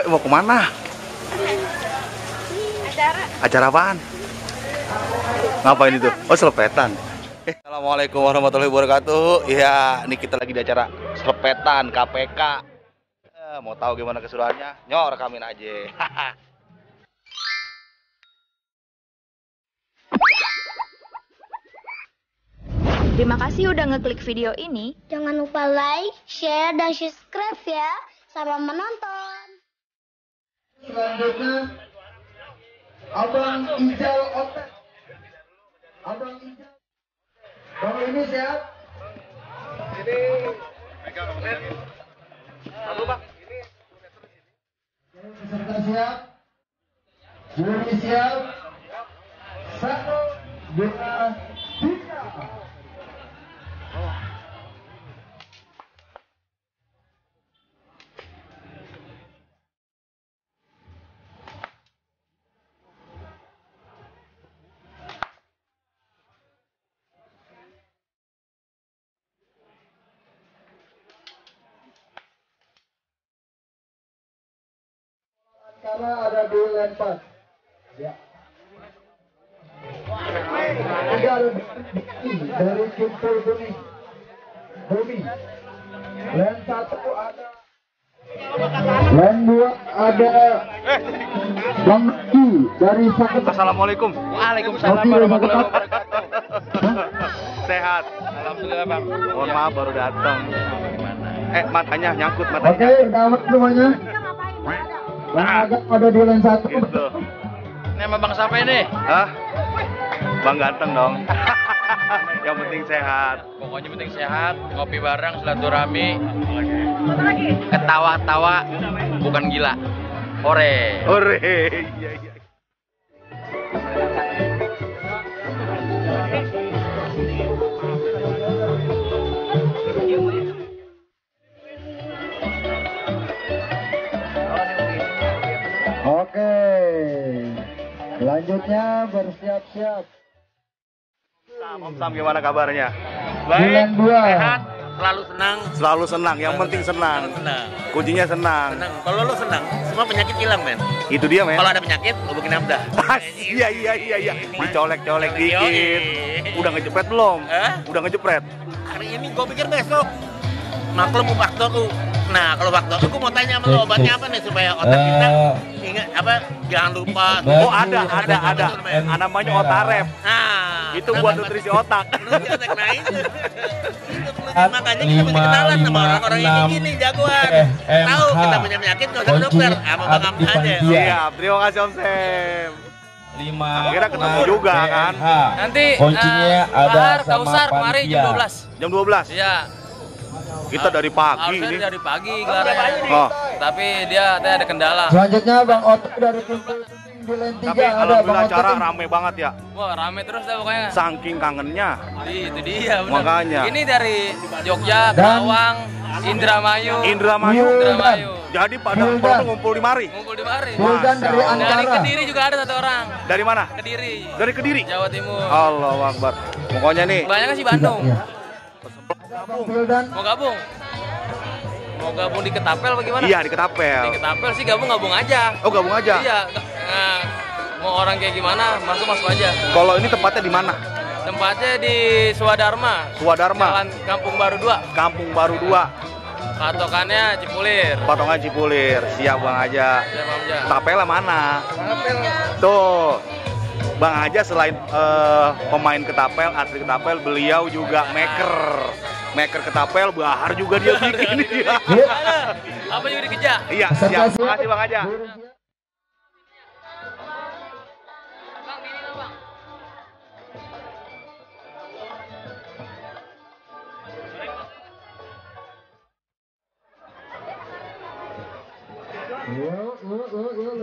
Mau kemana? Acara apaan? Ngapain itu? Oh, selepetan. Assalamualaikum warahmatullahi wabarakatuh. Iya, ini kita lagi di acara selepetan KPK. Mau tahu gimana keseruannya? Nyor, rekamin aja. Terima kasih udah ngeklik video ini. Jangan lupa like, share, dan subscribe ya. Selamat menonton. Selanjutnya Abang Ijal Otak. Abang Ijal. Bang ini siap? Ini pegang satu Bang. Ini peserta siap. Juri siap. 1, 2, 3. Karena ada duel lempar. Ya. Tiga ada dari Kimpul Kuning. Bumi. Len 1 ada. Len 2 ada. Bang Ki dari Sakit. Assalamualaikum. Waalaikumsalam warahmatullahi wabarakatuh. Sehat. Alhamdulillah Bang. Mohon maaf baru datang. Matanya nyangkut matanya. Oke, selamat semuanya. Bang Agak ada di len 1. Gitu. Ini sama Bang siapa ini? Hah? Bang ganteng dong. Yang penting sehat. Pokoknya penting sehat, ngopi bareng, silaturahmi, ketawa-tawa, bukan gila. Hore. Hore. Iya, iya. Oke. Selanjutnya bersiap-siap. Om Sam gimana kabarnya? Bulan 2. Sehat, selalu senang. Selalu senang, yang penting senang. Senang. Kuncinya senang. Senang. Kalau lu senang, semua penyakit hilang, men. Itu dia, men. Kalau ada penyakit, hubungin Amdah. Iya. Dicolek-colek Yoi. dikit. Udah ngejepret belum? Hah? Udah ngejepret. Hari ini gue pikir besok. Maklum faktor U. Nah, kalau faktor U, gue mau tanya sama lu obatnya apa nih supaya otak kita ingat apa? Jangan lupa. Oh, ada. Namanya Otarep. Nah, Itu buat nutrisi otak. nutrisi otak. Nah, itu. Makanya kita mesti kenalan sama orang-orang yang kayak gini, jagoan. Tahu kita punya penyakit, nggak usah ke dokter. Sama Bang Amda aja. Siap, terima kasih Om Sam. 5 Akhirnya ketemu juga kan. Nanti kuncinya ada sama Kausar kemarin jam panitia. 12. Jam 12. Iya. Kita dari pagi Harusnya ini. dari pagi gelarnya. Oh, Tapi dia ada kendala. Selanjutnya Bang Otak dari Kimpul Kuning di len 3 tapi ada Bang alhamdulillah Otak. acara rame banget ya. Wah, rame terus dah pokoknya. Saking kangennya. Itu dia benar. Makanya. Ini dari Jogja, Dan- Kerawang, Indramayu. Indramayu. Indramayu. Jadi pada Wildan. orang ngumpul di mari. Ngumpul di mari. Wildan dari Masya Allah. Dari Ankara. Kediri juga ada satu orang. Dari mana? Kediri. Dari Kediri. Jawa Timur. Allahu Akbar. Pokoknya nih. Banyak sih Bandung. Iya. Bang Wildan. Mau gabung? Mau gabung di Ketapel bagaimana? Iya di Di Ketapel. Ketapel sih gabung aja. Oh gabung aja. Iya. Nah, mau orang kayak gimana, masuk aja. Kalau ini tempatnya di mana? Tempatnya di Swadharma. Suwadharma. Jalan Kampung Baru 2. Kampung Baru 2. Patokannya Cipulir. Patongan Cipulir. Siap Bang Aja. Siap, Bang Aja. Ketapel mana? Tuh. Bang Aja selain pemain Ketapel, atlet Ketapel, beliau juga maker Ketapel, bahar juga dia bikin dia. Apa juga dikejar? Iya, siap. Makasih Bang Aja. Yuk,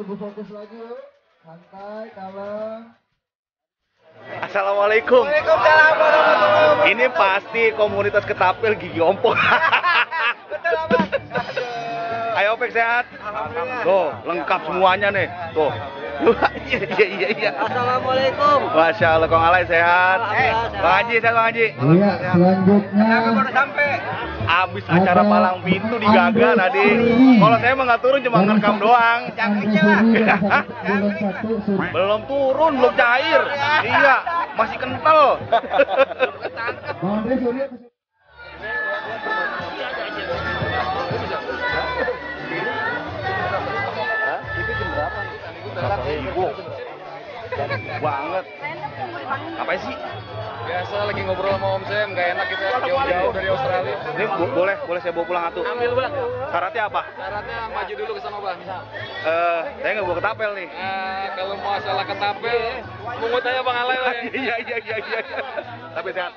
lebih fokus lagi yuk. Santai, kalem. Assalamualaikum. Ini pasti komunitas Ketapel gigi ompong. Ayo Opek sehat. Tuh, lengkap semuanya nih. Tuh. Iya. Assalamualaikum. Masya Allah, Kong Alay sehat. Bang Haji, sehat Bang Haji. Iya, selanjutnya Abis acara palang pintu di Gaga tadi. Kalau saya mah nggak turun, cuma ngerekam doang. Belum turun, belum cair. Iya, masih kental. Bang Andre Surya Banget. Apa sih? Biasa lagi ngobrol sama Om Sam, gak enak kita jauh-jauh dari Australia. Ini boleh saya bawa pulang atuh. Ambil bang. Syaratnya apa? Syaratnya maju dulu ke sana bang. Saya nggak bawa ketapel nih. Kalau masalah ketapel, pungut aja Bang Alay lah. Iya. Tapi sehat.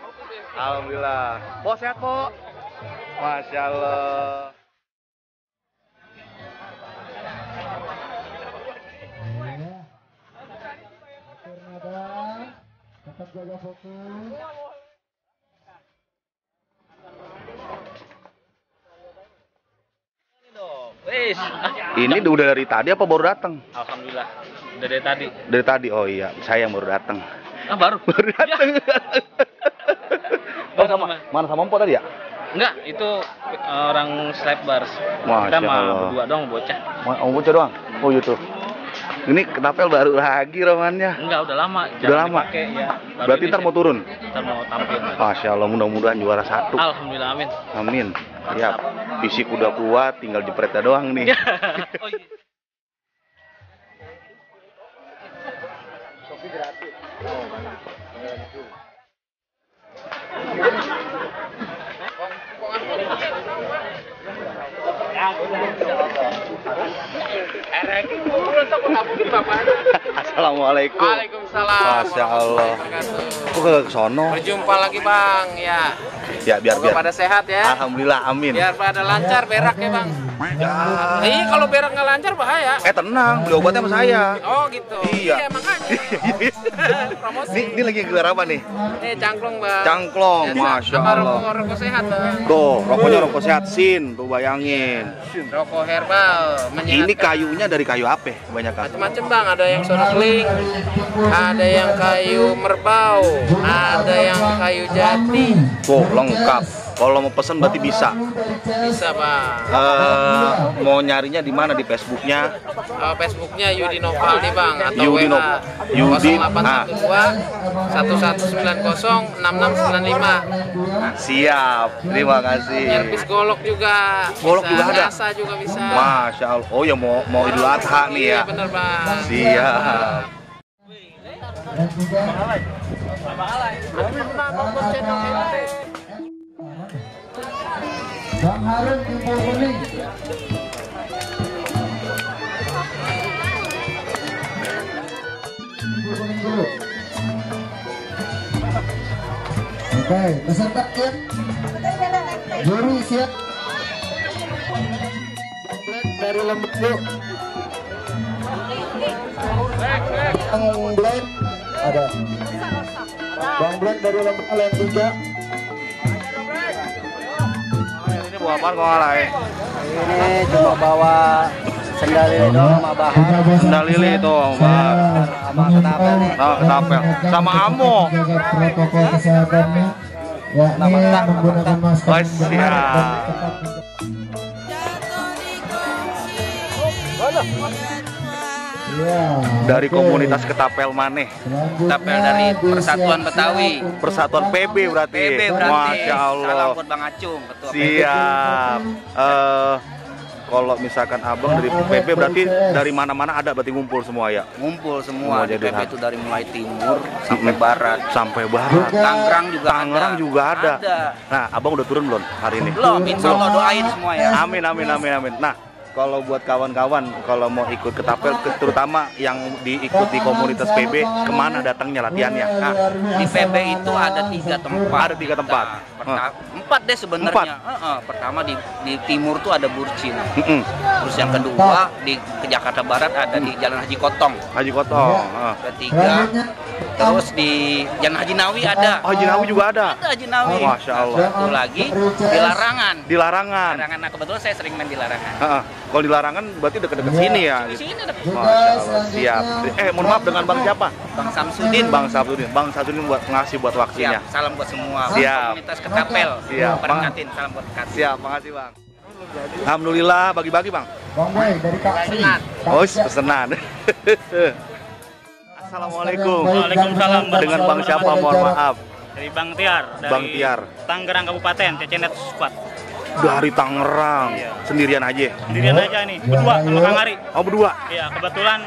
Alhamdulillah. Po sehat po. Masya Allah. tetap jaga fokus. Wis. Ini udah dari tadi apa baru datang? Alhamdulillah. Udah dari tadi. Dari tadi. Oh iya, saya yang baru datang. Ah baru. Baru datang. Oh, mana sama Mpok tadi ya? Enggak, itu orang slap bars. Masya Kita mah Allah. berdua dong bocah. Mau bocah doang? Oh gitu. Ini ketapel baru lagi romannya. Enggak, udah lama. Udah lama? Dipakai, ya. Baru Berarti ini ntar mau turun? Ntar mau tampil. Masya Allah, mudah-mudahan juara 1. Alhamdulillah, amin. Amin. Ya, fisik udah kuat, tinggal jepretnya doang nih. Oh iya. Assalamualaikum. Waalaikumsalam. Masya Allah. Kok kagak kesono? Berjumpa lagi Bang, ya. Ya biar. Pada sehat ya. Alhamdulillah, amin. Biar pada lancar berak ya Bang. Iya kalau berak nggak lancar bahaya. Tenang, beli obatnya sama saya. Oh gitu. Iya. Makanya. Promosi. Ini lagi gelar apa nih? Cangklong Bang. Cangklong, Biasa, Masya sama Allah. rokok sehat Bang. Tuh, rokoknya rokok sehat Sin, tuh bayangin. Rokok herbal. Ini kayunya dari kayu apa kebanyakan? Macam-macam Bang, ada yang snorkeling, ada yang kayu merbau, ada yang kayu jati. Tuh, lengkap. Kalau mau pesen berarti bisa. Bisa Bang. Mau nyarinya di mana? Di Facebooknya? Facebooknya Yudi Novaldi Bang atau Yudi WA Yudi. 0812 1190 6695. Siap. Terima kasih. Servis golok juga. Golok bisa, juga ada? Rasa juga bisa. Masya Allah. Oh ya mau Idul Adha nih ya. Iya bener Bang. Siap. Dan juga Bang Harun Timbul Kuning. Timbul Kuning dulu. Oke, peserta siap. Juri siap. Dari Lombok yuk. Bang Blend ada. Bang Blend dari Lombok Land 3. Ini bawa apaan kok alay? Ini cuma bawa sendal lili doang sama bahan. Sendal lili itu, Bang. Sama ketapel nih. Oh, ketapel. Sama amo. Jaga protokol kesehatannya. Yakni menggunakan masker Oh, yang benar siap. dan tetap Ya, Dari oke. komunitas ketapel maneh. Selanjutnya Ketapel dari Persatuan disiapkan Betawi. untuk Persatuan PB berarti. PB berarti. Masya Allah. Salam buat Bang Acung, ketua PB. Siap. Kalau misalkan abang dari PB berarti dari mana-mana ada berarti ngumpul semua ya? Ngumpul semua Semua di jadi PB satu. itu dari mulai timur sampai barat. Sampai barat. Tangerang juga Tangerang ada. juga ada. Ada. Nah, abang udah turun belum hari ini? Belum, insya Allah doain semua ya. Amin. Nah, kalau buat kawan-kawan kalau mau ikut ketapel, terutama yang diikuti komunitas PB, kemana datangnya latihannya? Nah, Di PB itu ada 3 tempat. ada 3 tempat. Nah, Empat deh sebenarnya. Pertama di timur tuh ada Burcin. Terus yang kedua di Jakarta Barat ada di Jalan Haji Kotong. Haji Kotong. Ketiga terus di Jalan Haji Nawi ada. Oh, Haji Nawi juga ada. Ada Haji Nawi. Masya Allah. Satu lagi di Larangan. Di Larangan. Nah kebetulan saya sering main di Larangan. Kalau di Larangan berarti deket-deket sini ya. Di sini ada. Masya Allah. Siap. Mohon maaf, dengan Bang siapa? Bang Samsudin. Bang Samsudin. Bang Samsudin buat ngasih buat waktunya. Siap. Salam buat semua. Siap. Komunitas Ketapel. Siap. Perkatin, salam buat Ketapel. Siap, makasih Bang. Alhamdulillah, bagi-bagi Bang. Bang Boy dari Kak Sri. Oh, pesenan. Assalamualaikum. Waalaikumsalam. Dengan Bang siapa? Mohon maaf. Dari Bang Tiar. Dari Bang Tiar. Tangerang Kabupaten, Cecenet Squad. Dari Tangerang. Sendirian aja. Sendirian aja nih. Berdua sama Kang Ari. Oh, berdua. Iya, kebetulan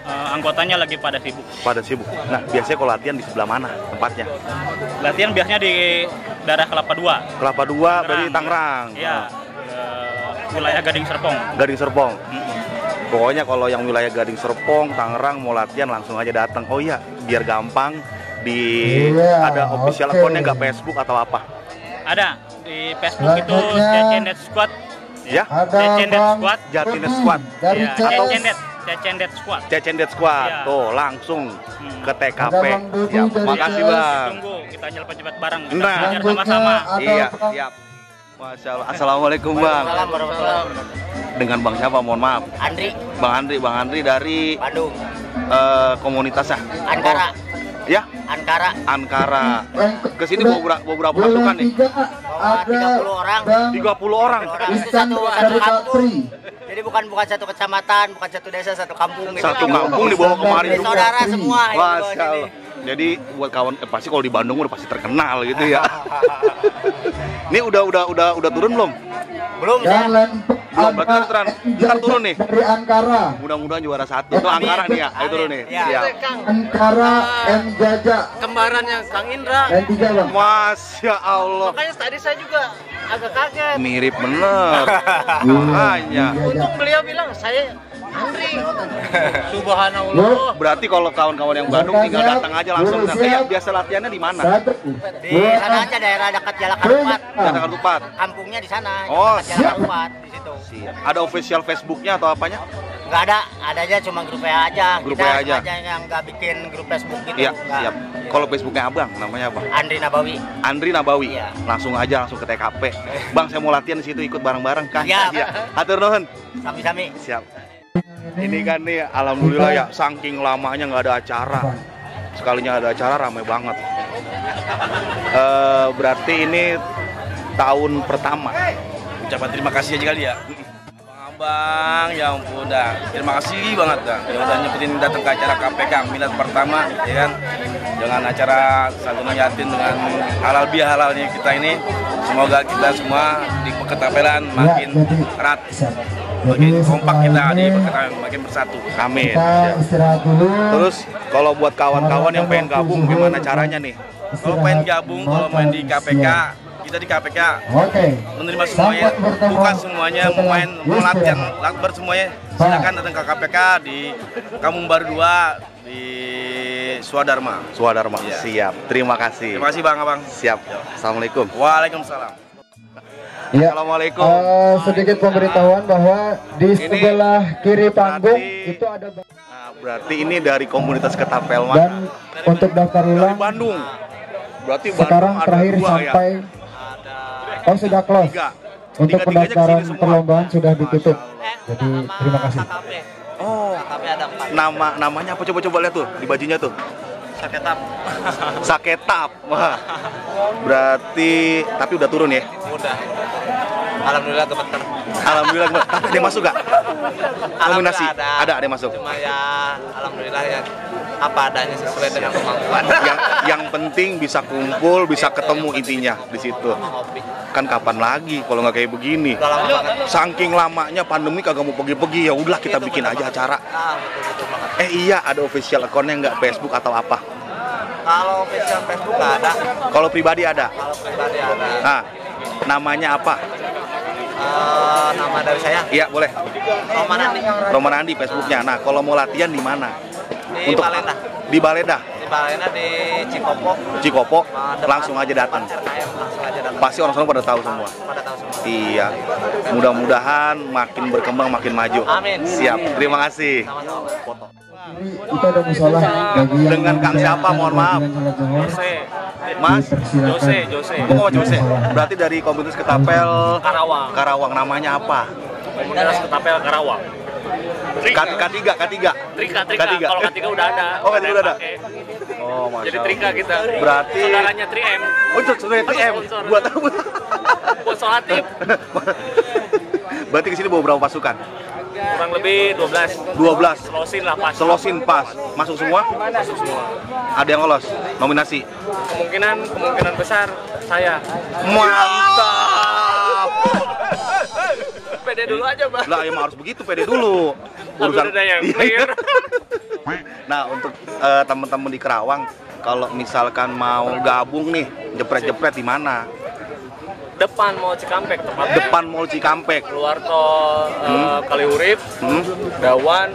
anggotanya lagi pada sibuk. Pada sibuk. Nah, biasanya kalau latihan di sebelah mana tempatnya? Latihan biasanya di daerah Kelapa II. Kelapa II berarti Tangerang. Iya. Wilayah Gading Serpong. Gading Serpong. Pokoknya kalau yang wilayah Gading Serpong, Tangerang mau latihan langsung aja datang. Oh iya, biar gampang ada official account-nya nggak Facebook atau apa? Ada di Facebook itu Cecenet Squad. Ya. Cecenet Squad. Jatinet Squad. Iya. Atau Cecendet Squad. Cecendet Squad. Ya. Tuh, langsung ke TKP. Siap. Makasih, Bang. Tunggu, kita cepat-cepat bareng. Kita Nah. belajar sama-sama. Iya, siap. Masya Allah. Assalamualaikum, Bang. Dengan Bang siapa? Mohon maaf. Andri. Bang Andri dari Bandung. Komunitasnya. Ankara. Ya? Ankara. Kesini bawa berapa pasukan nih? 30 orang. 30 orang. Itu satu kampung. Jadi bukan satu kecamatan, bukan satu desa, satu kampung. Gitu. Satu kampung dibawa kemari. Saudara semua. Masya Allah. Jadi buat kawan pasti kalau di Bandung udah pasti terkenal gitu ya. Ini udah turun belum? Belum. Belum, berarti ntar turun nih. Dari Ankara. Mudah-mudahan juara 1. Itu Ankara nih ya. Ayo turun nih. Siap. Ankara M Jaja. Kembarannya Kang Indra. Dan 3 Bang. Masya Allah. Makanya tadi saya juga agak kaget. Mirip bener. Makanya. Untung beliau bilang saya Andri. Subhanallah. Berarti kalau kawan-kawan yang Bandung tinggal datang aja langsung. Biasa latihannya di mana? Di sana aja daerah dekat Jalan Karupat. Jalan Karupat. Kampungnya di sana. Oh, Jalan Karupat di situ. Siap. Ada official Facebooknya atau apanya? Nggak ada aja cuma grup WA aja. Grup WA aja. Kita yang nggak bikin grup Facebook gitu. Iya, Nggak. siap. Kalau Facebooknya Abang, namanya apa? Andri Nabawi. Andri Nabawi. Iya. Langsung ke TKP. Bang, saya mau latihan di situ, ikut bareng-bareng kan? Iya. Hatur nuhun. Sami-sami. Siap. Ini kan nih, alhamdulillah ya, saking lamanya nggak ada acara. Sekalinya ada acara ramai banget. Berarti ini tahun pertama. Ucapan terima kasih aja kali ya. Bang, ya ampun dah. Terima kasih banget dah. Ya udah nyempetin datang ke acara KPK Milad pertama, ya kan. Dengan acara santunan yatim dengan halal bihalalnya kita ini. Semoga kita semua di Ketapelan makin erat. Makin kompak kita di Ketapelan, makin bersatu. Amin. Kita istirahat dulu. Terus kalau buat kawan-kawan yang pengen gabung, gimana caranya nih? Kalau pengen gabung, kalau main di KPK, kita di KPK Oke. menerima semuanya, buka semuanya, mau main, mau latihan, lakbar semuanya, silakan datang ke KPK di Kampung Baru 2 di Swadharma. Swadharma. Iya. Siap. Terima kasih. Terima kasih Bang Abang. Siap. Assalamualaikum. Waalaikumsalam. Ya. Assalamualaikum. Sedikit pemberitahuan bahwa di sebelah kiri panggung berarti- itu ada Nah, berarti ini dari komunitas Ketapel dan mana? untuk daftar Dari ulang Bandung. Berarti sekarang Bandung ada terakhir 2 sampai ya? sudah close. 3. Untuk Tiga-tiganya pendaftaran kesini semua. perlombaan sudah ditutup. Masya Jadi terima kasih. Oh, namanya apa? Coba lihat tuh di bajunya tuh. Saketap. Saketap. Wah. Berarti tapi udah turun ya? Udah. Alhamdulillah gemeter. Alhamdulillah. Tapi ada yang masuk gak? Nominasi? Alhamdulillah Ada yang masuk. Cuma ya alhamdulillah ya apa adanya sesuai dengan kemampuan. yang penting bisa kumpul, bisa ketemu intinya di situ. Hobi. Kan kapan lagi kalau nggak kayak begini? Udah lama banget. Saking lamanya pandemi kagak mau pergi-pergi, ya udah kita bikin aja acara. Betul banget. Iya, ada official account-nya nggak, Facebook atau apa? Kalau official Facebook nggak ada. Kalau pribadi ada. Kalau pribadi ada. Nah, namanya apa? Nama dari saya Iya, boleh. Roman Andi. Roman Andi Facebooknya. Nah, kalau mau latihan di mana? Di Baleda. Di Baleda. Di Balena di Cikopo. Cikopo, langsung aja datang. Pasti orang sana pada tahu semua. Iya. Mudah-mudahan makin berkembang, makin maju. Amin. Siap. Terima kasih. Foto. Kita ada musola bagi yang dengan Kang siapa? Mohon maaf. Jose. Mas Jose. Oh, Jose. Berarti dari komunitas Ketapel Karawang. Karawang, namanya apa? Komunitas Ketapel Karawang. K3. Trika. Kalau K3 udah ada. Oh, K3 udah ada. Pakai. Oh, Masya Jadi Allah. Trika kita. Berarti saudaranya 3M. Oh, saudara 3M. Buat apa? Buat Solatif. Berarti ke sini bawa berapa pasukan? Kurang lebih 12. Selosin lah pas. Selosin pas. Masuk semua? Masuk semua. Ada yang lolos? Nominasi? Kemungkinan besar saya. Mantap. Pede dulu aja, Bang. Lah, emang harus begitu, pede dulu. Urusan ada yang clear. Nah, untuk teman-teman di Karawang, kalau misalkan mau gabung nih, jepret-jepret di mana? Depan Mall Cikampek tepatnya. Depan Mall Cikampek. Keluar tol Kaliurip, Dawan,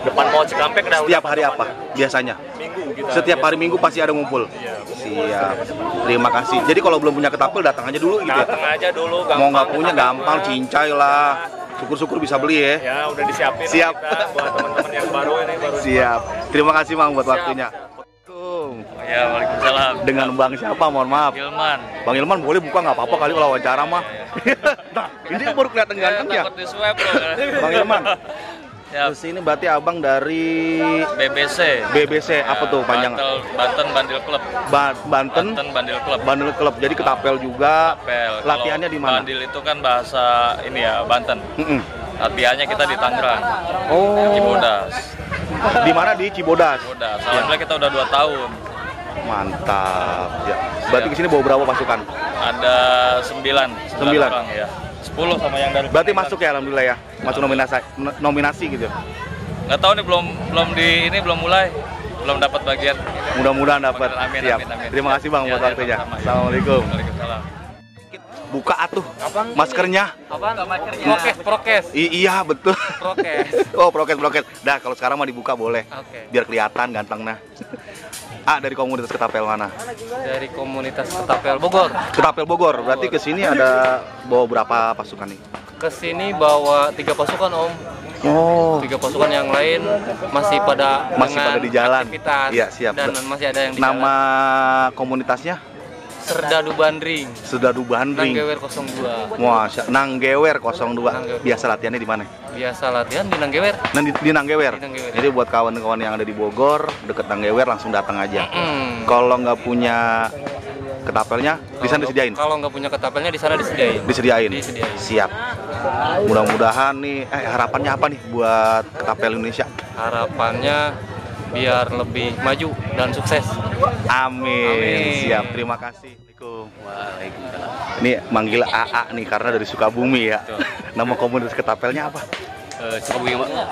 depan Mall Cikampek. Setiap hari apa biasanya? Minggu kita. Setiap hari Minggu pasti ada ngumpul. Iya. Siap. Terima kasih. Jadi kalau belum punya ketapel datang aja dulu gitu ya. Datang aja dulu, gampang. Mau nggak punya gampang, cincai lah. Syukur-syukur bisa beli ya. Ya, udah disiapin. Siap. Kita buat teman-teman yang baru ini baru. Siap. Terima kasih Bang buat waktunya. Ya, waalaikumsalam. Dengan Bang siapa? Mohon maaf. Ilman. Bang Ilman boleh buka nggak apa-apa kali kalau wawancara mah. Nah, ini baru kelihatan ganteng ya. Takut di swab loh. Bang Ilman. Ya. Terus ini berarti abang dari BBC. BBC apa tuh panjang? Banten Bandil Club. Banten Bandil Club. Bandel Club. Jadi ketapel juga. Ketapel. Latihannya di mana? Bandil itu kan bahasa ini ya, Banten. Latihannya kita di Tangerang. Oh. Cibodas. Di mana? Di Cibodas. Alhamdulillah kita udah 2 tahun. Mantap. Ya. Berarti ke sini bawa berapa pasukan? Ada 9 orang ya. 10 sama yang dari. Berarti masuk ya alhamdulillah ya. Masuk nominasi gitu. Nggak tahu nih belum mulai. Belum dapat bagian. Mudah-mudahan dapat. Amin, Siap. amin. Terima kasih Bang buat waktunya. sama-sama. Assalamualaikum. Waalaikumsalam. Buka atuh maskernya. Apaan? Prokes. Iya betul. Prokes. Oh prokes. Dah kalau sekarang mah dibuka boleh. Oke. Biar kelihatan ganteng nah. Dari komunitas Ketapel mana? Dari komunitas Ketapel Bogor. Ketapel Bogor. Berarti ke sini ada bawa berapa pasukan nih? Kesini bawa 3 pasukan Om. Oh. 3 pasukan yang lain masih pada di jalan. Aktivitas. Iya siap. Dan masih ada yang di Nama jalan. komunitasnya? Serdadu Bandring. Serdadu Bandring. Nanggewer 02. Wah, Nanggewer 02. Biasa latihannya di mana? Biasa latihan di Nanggewer. Di Nanggewer. Di Nanggewer. Jadi buat kawan-kawan yang ada di Bogor, deket Nanggewer langsung datang aja. Kalau nggak punya ketapelnya, di sana disediain. Kalau nggak punya ketapelnya di sana disediain. Disediain. Siap. Mudah-mudahan nih, harapannya apa nih buat ketapel Indonesia? Harapannya biar lebih maju dan sukses. Amin. Siap. Terima kasih. Waalaikumsalam. Ini manggil AA nih karena dari Sukabumi ya. Nama komunitas ketapelnya apa?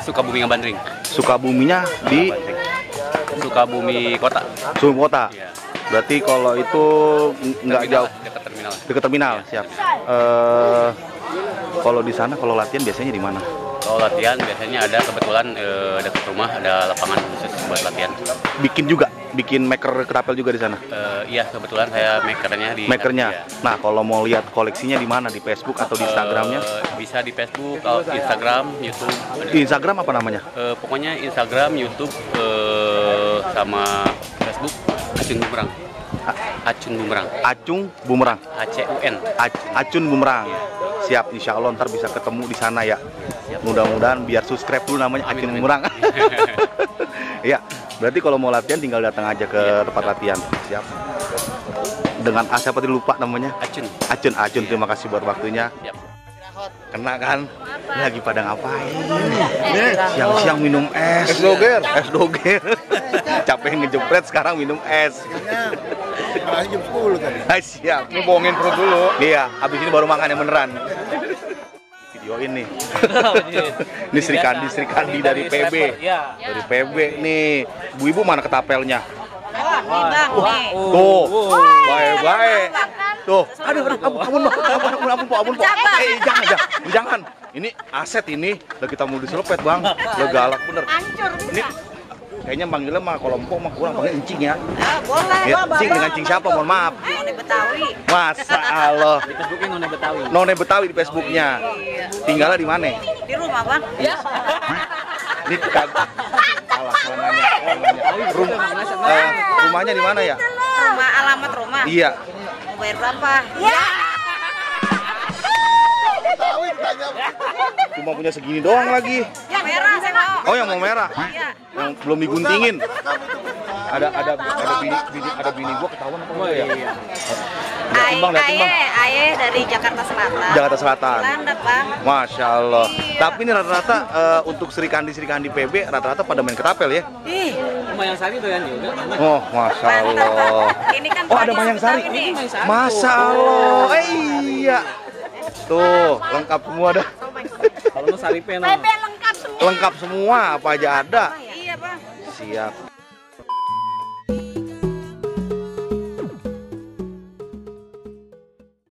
Sukabumi Bandring. Sukabuminya di Sukabumi Kota. Sukabumi Kota. Iya. Berarti kalau itu nggak jauh Dekat terminal. dekat terminal. Siap. Kalau di sana kalau latihan biasanya di mana? Kalau latihan biasanya ada kebetulan dekat rumah ada lapangan khusus buat latihan. Bikin maker ketapel juga di sana. Iya kebetulan saya makernya di. Makernya. Nah kalau mau lihat koleksinya di mana? Di Facebook atau di Instagramnya? Bisa di Facebook, Instagram, YouTube. Di Instagram apa namanya? Pokoknya Instagram, YouTube, sama Facebook Acun Bumerang. Acun Bumerang. Acung Bumerang. ACUN. Acun Bumerang. Siap, insya Allah ntar bisa ketemu di sana ya. Mudah-mudahan biar subscribe dulu namanya Acun Bumerang. Ya, berarti kalau mau latihan tinggal datang aja ke tempat latihan. Siap. Dengan siapa tadi lupa namanya? Acun. Terima kasih buat waktunya. Kena kan? Lagi pada ngapain? Siang-siang minum es. Es doger. Capek ngejepret sekarang minum es. Jam 10 tadi. Siap. Ngebohongin perut dulu. Iya, habis ini baru makan yang beneran. Video ini. Ini Sri Kandi dari PB. Dari PB nih. Bu-ibu mana ketapelnya? Tuh. Baik. Tuh. Aduh, ampun, Pak. Jangan. Ini aset ini. Udah kita mau diselepet, Bang. Udah galak bener. Ini Kayaknya manggilnya mah kelompok mah kurang, panggil encing ya. Boleh. Ya, encing dengan encing siapa? Mohon maaf. None Betawi. Masa Allah. Di Facebooknya None Betawi. None Betawi di Facebooknya. Tinggalnya di mana? Di rumah, Bang. Iya. Di kagak. Salah nanya. Rumahnya di mana ya? Rumah, alamat rumah. Iya. Mau bayar berapa? Ya. Cuma punya segini doang lagi. Yang merah saya mau. Oh, yang mau merah. Iya. Yang belum diguntingin. Ada bini gua ketahuan apa enggak ya? Aye dari Jakarta Selatan. Jakarta Selatan. Landak, Bang. Masya Allah. Iya. Tapi ini rata-rata untuk Serikandi PB rata-rata pada main ketapel ya. Ih, Mayang Sari tuh kan juga. Oh, Masya Allah. ini kan Oh, ada Mayang Sari. Masya Allah. Iya. Tuh, lengkap semua dah. Kalau lu Sari Peno. lengkap semua. Lengkap semua, apa aja ada. Iya, Bang. Siap.